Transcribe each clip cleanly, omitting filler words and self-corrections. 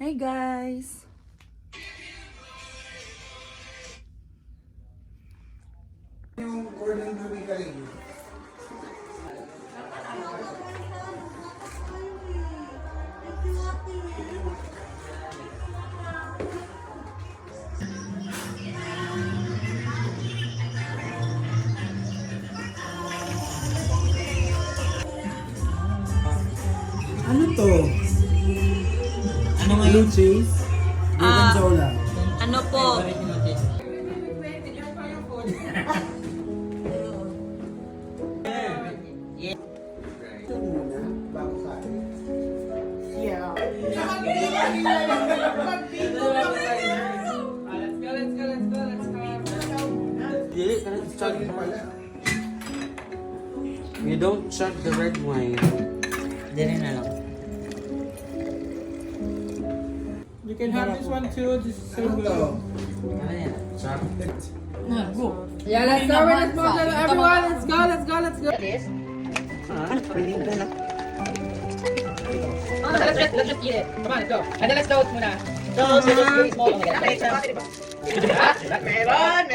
Hi guys! Yung Gordon Ruby ka rin. Ano to? Ano nga Blue yun? cheese? Gorgonzola. Ano po? Ito muna, bago kain. Saging pala. You don't chug the red wine. Dili na lang. You can have this one too. This is so Ano to? good. Ano yan? Chug? Yeah, let's go. Let's go. Everyone, let's go. Let's go. Let's go. Let's just eat it. Come on, let's go. And then let's toast muna. Toast. Let's just eat small. Merry Christmas! Meron.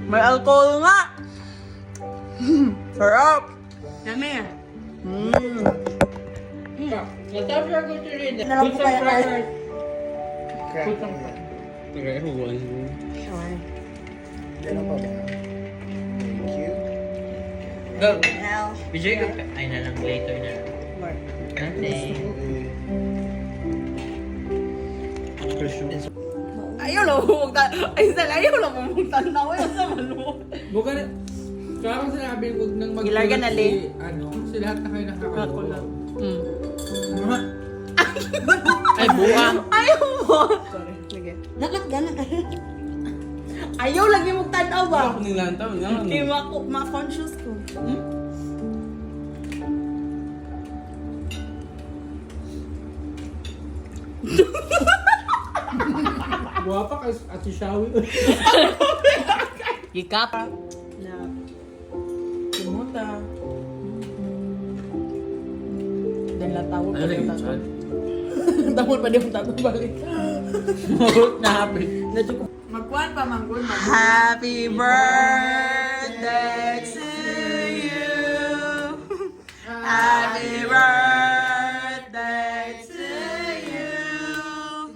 May alcohol nga! Sarap! Dami. Let's have your good to read. Nalang po kaya kayo. Red wine. Meron pa ba? Thank you. Go! Now, Bijay ka pa. Ay na lang, later na lang. Nothing. Ayaw lang pumunta. Ay, sal, ayaw lang pumunta na ako. Ayaw sa maluwa. Buka na. Kaya kung sinabi, huwag nang Gilar ka na, Lee. Ano, kasi lahat na kayo nakakaluwa. Ay, buwang! Ayaw mo! Sige. dapat ganun. Ayaw lang yung magtanaw ba? Ako nilantaw nga. Hindi ma-conscious ko. Buha pa kasi Ate Shawi. Hikap. Na. Kumuta. Dan lang tawag pa yung tatawag. Tawag pa yung tatawag balik. Na happy. Magkuhan pa manggol. Happy birthday to you. Happy birthday to you.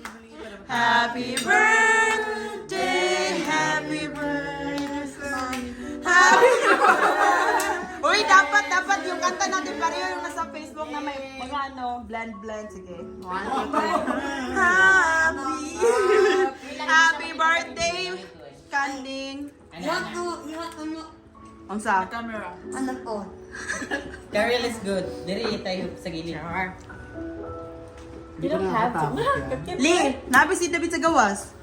Happy birthday, happy birthday, happy birthday. Uy, dapat yung kanta natin pareho yung nasa Facebook na may mga ano, blend. Sige. 1, 2, 3. Happy birthday, Kanding. You have to, Ang sa? ano po? Carol is good. Diri tayo sa gilid. You don't have to. Lee, nabi si David sa gawas.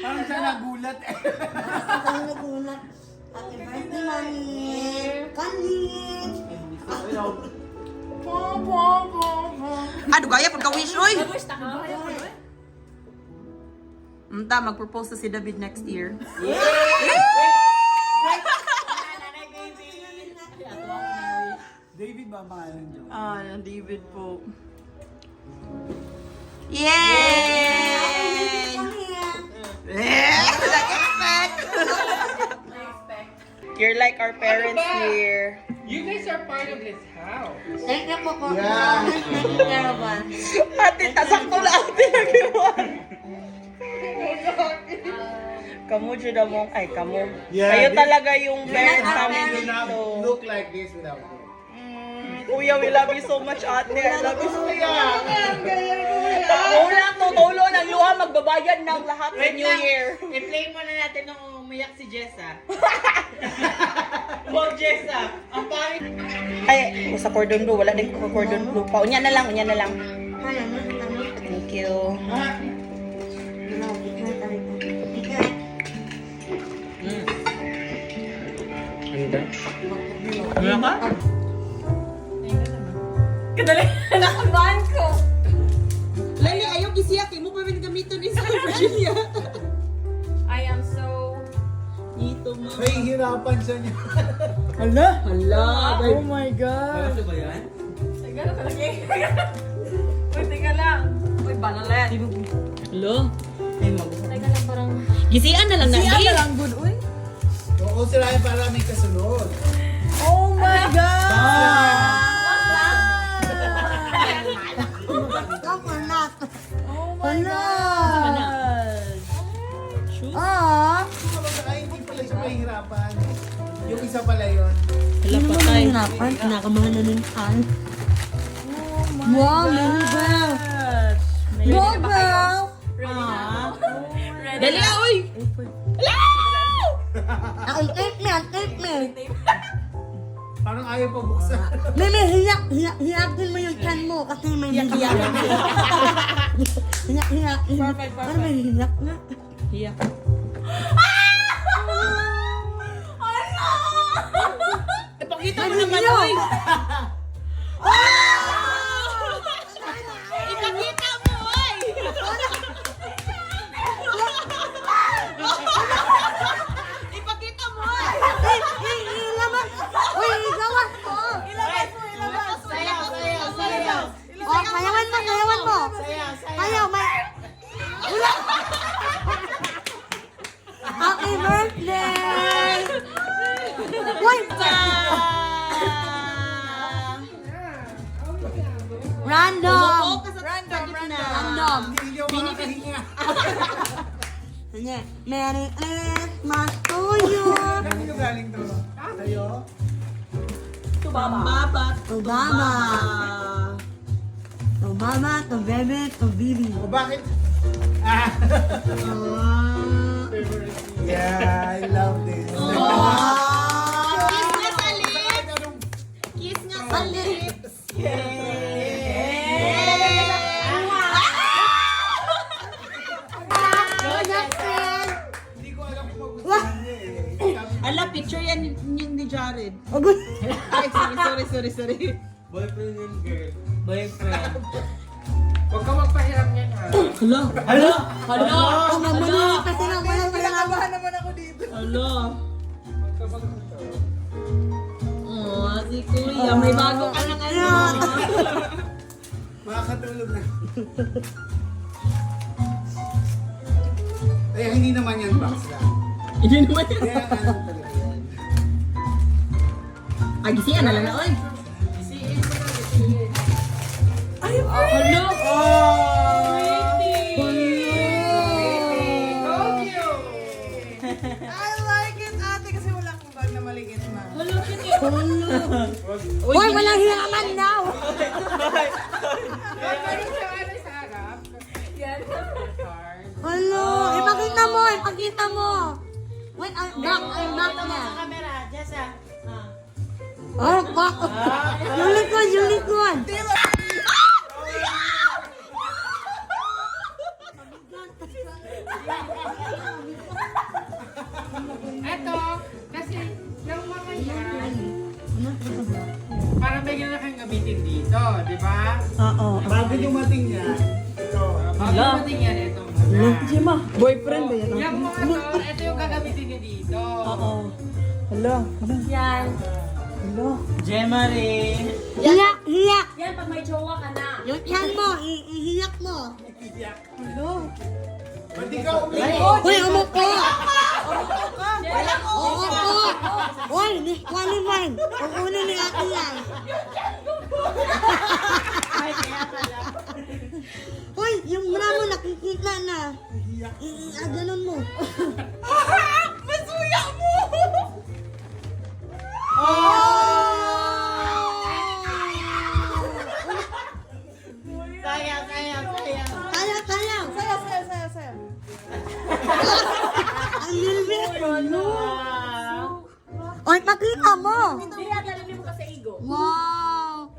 Parang siya nagulat eh. Ang nagulat. Happy birthday, Mami. Kanin. Ano gaya pag ka-wish, oy? Mag-propose na si David next year. David ba ang pangalan niyo? David po. Yay! Nag-expect! You're like our parents here. You guys are part of this house. Thank you po po. Yeah. Thank you, Caravan. Ate, tasakto lang ate nag-iwan. Kamu dyan mo. Ay, kamu. Yeah, Kayo this- talaga yung parents How namin can you not dito. look like this without you? Kuya, we love you so much, ate. I love you so much. Wala, tutulo ng luha, magbabayad ng lahat sa New Year. I-play muna natin nung umiyak si Jessa. Wow, Jessa! Ang pangit! Ay, sa cordon bleu. Wala din ko cordon bleu pa. Unya na lang, unya na lang. Ano, Thank you. ano, naman. Kadali, nakabahan ko. Lali, ayaw gisiyak. Mo pa rin gamitin ni sa Virginia. I am so... Dito mo. Nahihirapan siya niya. Hala. Oh my God. Ano ba yan? Ay, gano'n ka lagi. Uy, teka lang. Uy, banalet. Hello. Teka lang, parang... Gisian na lang na. Siya na lang, good, uy. Oo, sila yung para may kasunod. Oh my God. Coconut. Oh my God. Shoot. Ah. Ay, hindi pala siya mahihirapan. Yung isa pala yun. Hala patay. Hirapan. Nakamahal na ng kan. Wow, many girl. Go, girl. Dali ah, uy. Ang tape me, ang tape me. Parang ayaw pa buksan. Meme, hiyakin mo yung chan mo kasi may hiyak. Hiyak. Perfect. Ano may hiyak na? Hiya. Ipakita mo naman, uy. Ipakita mo, uy. Ipakita mo, uy. Ilaman. Uy, ilaman mo. Sayaw. Oh, sayawan mo. Sayaw, may... Wala. Happy birthday! Uy! Random! Random! Hindi ako makakahinga. Ano? Merry Christmas to you! Kanino galing to? Sa'yo? Baba. To mama, to bebe, to bibi. O bakit? Ah! Yeah, I love this. Kiss nga sa lips. Kiss nga sa lips. Hindi ko alam kung magustuhan niya eh. Ala, picture yan yung ni Jared. Agad! Ay, sorry. Boyfriend and girl. Boyfriend. Huwag ka magpahiram niyan ha. Hala. Mamamuli kasi lang, wala. naman ako dito. Hala. Oh, si Kuya, may bago ka na ngayon. Makakatulog na. Eh, hindi naman yan box lang. Hindi naman yan. Kaya ano talaga yan. Ay, gisiyan na lang na, oy. Ay, hala. I like it, ate, kasi wala akong bag na maliit na. Uy, walang hiraman daw! Hello, ipakita mo. Wait, ang back niya. Oh, back. Yung likod. Eto, kasi yung mga yan, parang bigyan na kayong gamitin dito, di ba? Bago dumating yan, ito. Bago natin yan, ito muna. Boyfriend ba yan? Yung mga to, ito yung gagamitin niyo dito. Hala. Yan. Gemma rin. Hiyak. Yan, pag may jowa ka na. Yung yan mo, ihiyak mo. Ba't di ka umiyak? Uy, umupo. Umupo. Uy, disqualified. Kukunin ni ate yan. Uy, yung bra mo nakikita na. Ganun mo. Masuya mo! Sayang. Ang lilbit. Uy, pakita mo. Hindi na, lalagyan mo kasi igo. Wow.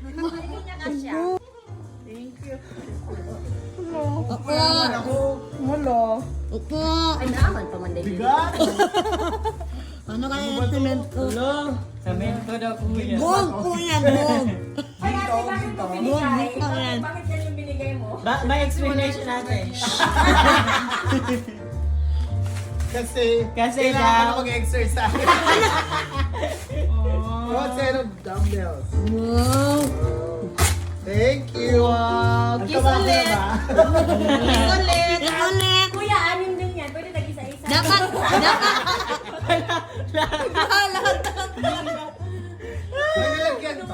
Hindi niya na siya. Opo. Ay, naaman pa man din. Bigat! Ano kaya yung cement ko? Hala. Sabihin ko daw kuya. Bog po yan, bog. Ay, ate, bakit mo binigay? Bog po yan. Bakit yan yung binigay mo? May explanation natin. Kasi daw. kailangan ko na mag-exercise. Oh, set of dumbbells. Wow. Thank you. Wow, Ang kiss taba ko ulit. na ba? Kiss ulit. Yan ulit. Kuya, anim din yan. Pwede tag-isa-isa. Dapat. Magalagyan to.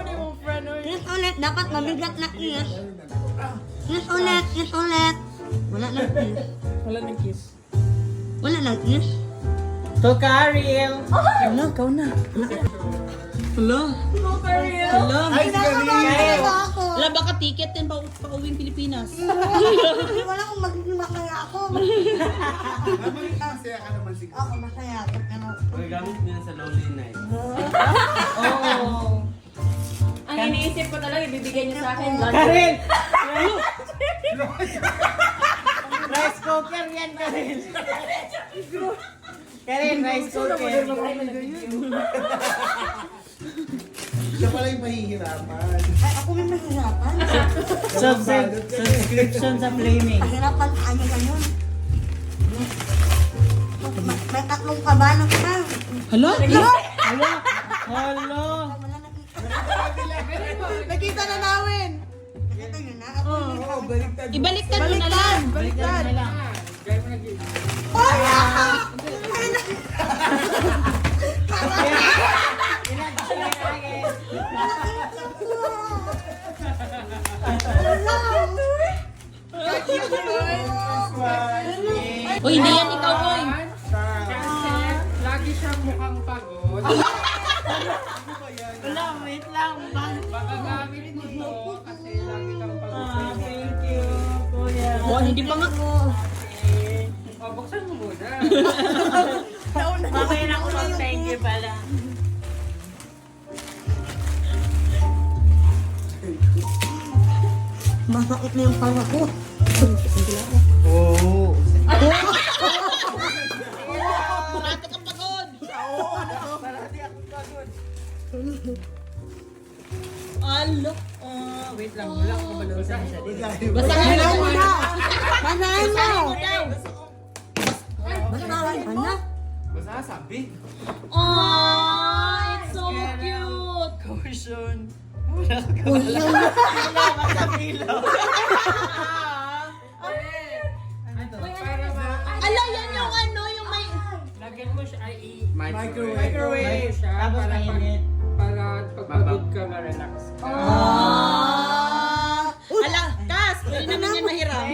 Kiss ulit. Dapat mabigat na kiss. Kiss ulit. Kiss ulit. Wala na kiss. Wala nang kiss. Wala na kiss. To Karil. Wala, ikaw na. Hello. Hello. Ay, Karil. Wala baka ticket din pa uwing Pilipinas. Wala kung magiging masaya ako. Masaya ka naman siguro. Ako masaya ako. Pero Magagamit nila sa lonely night. Oh. Ang iniisip ko talaga, ibibigay niyo sa akin. Karil. Rice cooker yan, Karil. Karil, rice cooker. Siya pala yung mahihirapan. ay, ako may mahirapan. Subscription sa Flaming. Mahirapan tayo ngayon. May tatlong kabano ka. Hello? Hello? Hello? Hello? Wala na Nakita na namin! Nakita nyo na. Ako Oo, baliktad. Ibaliktad mo na lang. Baliktad! Gaya mo nag- Uy, hindi yan ikaw, boy. Kasi lagi siyang mukhang pagod. Wala, wait lang. Baka gamit mo to kasi lagi kang pagod. Thank you, kuya. Oh, hindi pa nga. O, buksan mo muna. Okay na ko thank you pala. masakit na yung panga ko. Oo. Parati ka pagod. Alo. Wait lang, wala ko ba sa isa dito. Basahin Basahin mo mo na. na. Basahin mo. Basahin mo daw. Basahin mo na. Basta sabi. Aww, it's so cute. Caution. Cushion. Basta pilo. Para ba? Ala, yan yung ano, yung may... Lagyan mo siya ay Microwave. siya Tapos para mainit. para pagpagod ka ma-relax ka. Ala, Kas, pwede naman yan mahiram.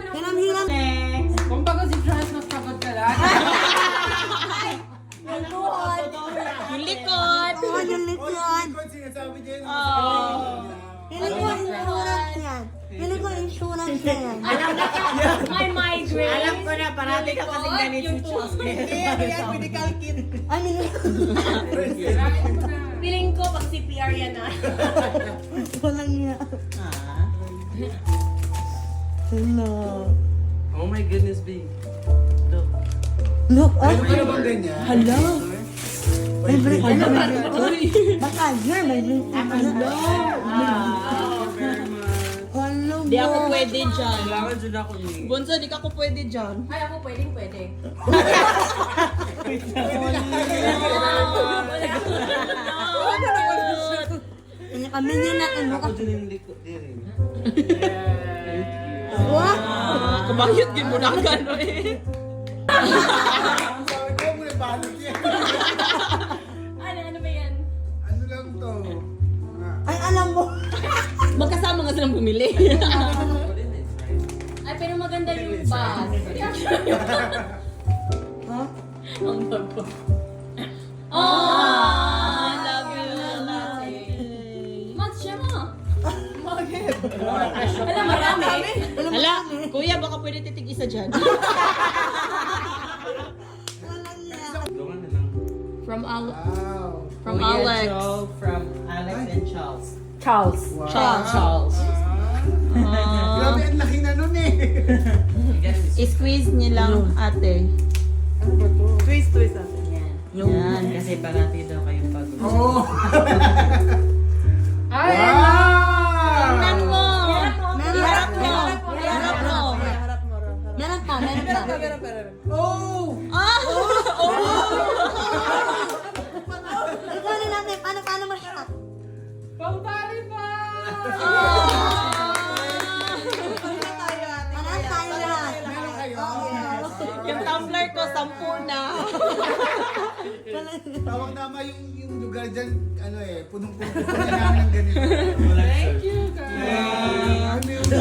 Hiram-hiram. Next. Kung pagod si Trans, mas pagod ka lang. Yung likod. Oo, yung likod. Likod, sinasabi niya yun. Oh. Piling ko insurance yan. Piling ko insurance na yan. My migraine. Alam ko na, parati ka kasing ganito si Chos. Medical kit. Ay, Kailangan mo na. Feeling ko pag CPR yan ah. walang niya. Hello. Oh my goodness, B. Look. Look, Ano ba naman ganyan? Hello. May break. Baka here, may break. Hello. Hello. Di ako pwede dyan. Kailangan dyan ako ni... Bunso, di ka ako pwede dyan. Ay, ako pwedeng pwede. Ano kami niya natin mo Ako dyan yung likod din. Wow. Kabayot din mo na gano'n eh. Ang sabi ko, may balot yan. Ano ba yan? Ano lang to? Ay, alam mo. Magkasama nga silang bumili. Ay, pero maganda yung bag. Ha? Ang bag ko. Oh, I love you. Max siya mo. Alam, marami. Hala, kuya, baka pwede titig isa dyan. Walang niya. Doon na lang. From Wow. From Alex. From Alex and Charles. Charles. Charles. Grabe, ang laki na nun eh. I-squeeze niyo lang, ate. Twist, twist natin. Yan. Yan, kasi parati daw kayong pagod. Oo. Ay, Wow! Tingnan mo. Harap mo! Harap mo! Meron pa, meron pa. Oh! Ikaw na natin, paano mo siya? pang-tali pa! Parang tayo lahat. Meron kayo? Yung tumbler ko, 10 na. Tawag tama yung lugar dyan, ano eh, punong-puno. Punong namin ng ganito. Thank you, guys. Ano yun?